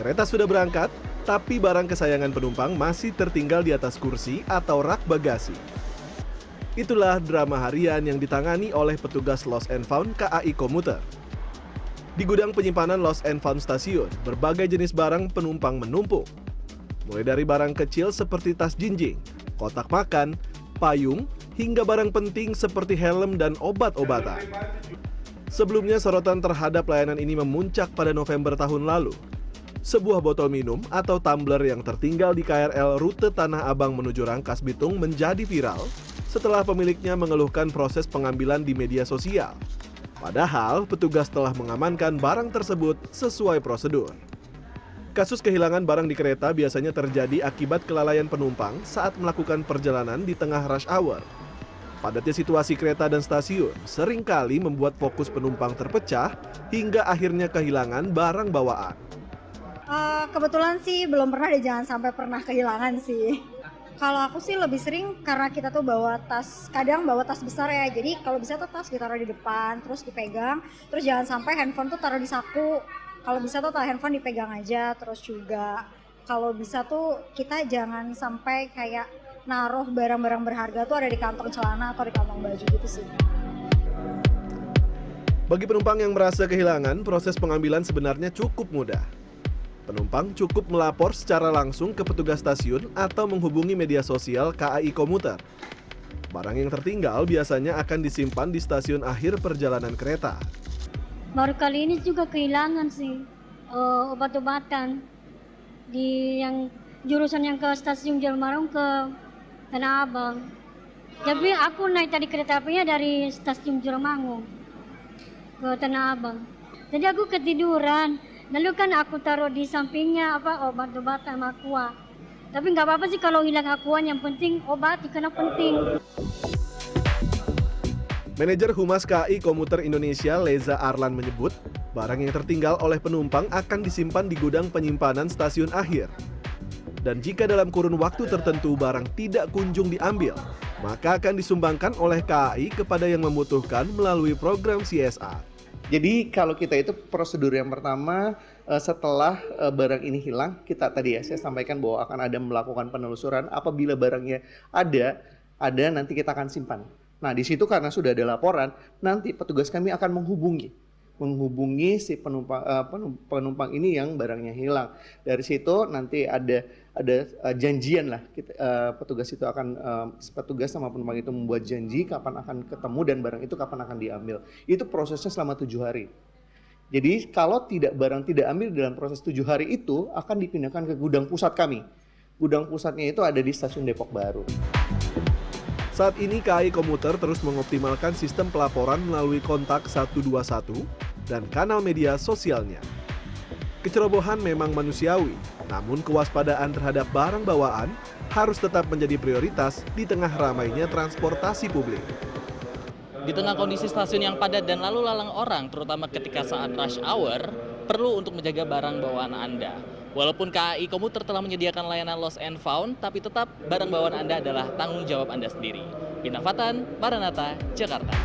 Kereta sudah berangkat, tapi barang kesayangan penumpang masih tertinggal di atas kursi atau rak bagasi. Itulah drama harian yang ditangani oleh petugas Lost and Found KAI Komuter. Di gudang penyimpanan Lost and Found stasiun, berbagai jenis barang penumpang menumpuk. Mulai dari barang kecil seperti tas jinjing, kotak makan, payung, hingga barang penting seperti helm dan obat-obatan. Sebelumnya sorotan terhadap layanan ini memuncak pada November tahun lalu. Sebuah botol minum atau tumbler yang tertinggal di KRL rute Tanah Abang menuju Rangkas Bitung menjadi viral setelah pemiliknya mengeluhkan proses pengambilan di media sosial. Padahal petugas telah mengamankan barang tersebut sesuai prosedur. Kasus kehilangan barang di kereta biasanya terjadi akibat kelalaian penumpang saat melakukan perjalanan di tengah rush hour. Padatnya situasi kereta dan stasiun seringkali membuat fokus penumpang terpecah hingga akhirnya kehilangan barang bawaan. Kebetulan sih belum pernah deh, jangan sampai pernah kehilangan sih. Kalau aku sih lebih sering karena kita tuh bawa tas, kadang bawa tas besar ya. Jadi kalau bisa tuh tas ditaruh di depan, terus dipegang. Terus jangan sampai handphone tuh taruh di saku. Kalau bisa tuh handphone dipegang aja. Terus juga kalau bisa tuh kita jangan sampai kayak naruh barang-barang berharga tuh ada di kantong celana atau di kantong baju gitu sih. Bagi penumpang yang merasa kehilangan, proses pengambilan sebenarnya cukup mudah. Penumpang cukup melapor secara langsung ke petugas stasiun atau menghubungi media sosial KAI Komuter. Barang yang tertinggal biasanya akan disimpan di stasiun akhir perjalanan kereta. Baru kali ini juga kehilangan sih obat-obatan di yang jurusan yang ke stasiun Jalmarung ke Tanah Abang. Tapi aku naik tadi kereta apinya dari stasiun Jurmangun ke Tanah Abang. Jadi aku ketiduran. Lalu kan aku taruh di sampingnya obat-obatan aqua. Tapi nggak apa-apa sih kalau hilang aqua, yang penting obat karena penting. Manajer Humas KAI Komuter Indonesia Leza Arlan menyebut, barang yang tertinggal oleh penumpang akan disimpan di gudang penyimpanan stasiun akhir. Dan jika dalam kurun waktu tertentu barang tidak kunjung diambil, maka akan disumbangkan oleh KAI kepada yang membutuhkan melalui program CSR. Jadi kalau kita itu prosedur yang pertama setelah barang ini hilang, kita tadi ya saya sampaikan bahwa akan ada melakukan penelusuran. Apabila barangnya ada nanti kita akan simpan. Nah di situ karena sudah ada laporan, nanti petugas kami akan menghubungi si penumpang ini yang barangnya hilang. Dari situ nanti ada janjian lah, petugas itu akan petugas sama penumpang itu membuat janji kapan akan ketemu dan barang itu kapan akan diambil. Itu prosesnya selama 7 hari. Jadi kalau barang tidak ambil dalam proses 7 hari itu akan dipindahkan ke gudang pusat kami. Gudang pusatnya itu ada di stasiun Depok Baru. Saat ini KAI Komuter terus mengoptimalkan sistem pelaporan melalui kontak 121 dan kanal media sosialnya. Kecerobohan memang manusiawi, namun kewaspadaan terhadap barang bawaan harus tetap menjadi prioritas di tengah ramainya transportasi publik. Di tengah kondisi stasiun yang padat dan lalu lalang orang, terutama ketika saat rush hour, perlu untuk menjaga barang bawaan Anda. Walaupun KAI Komuter telah menyediakan layanan Lost and Found, tapi tetap barang bawaan Anda adalah tanggung jawab Anda sendiri. Bintang Fatan, Maranatha, Jakarta.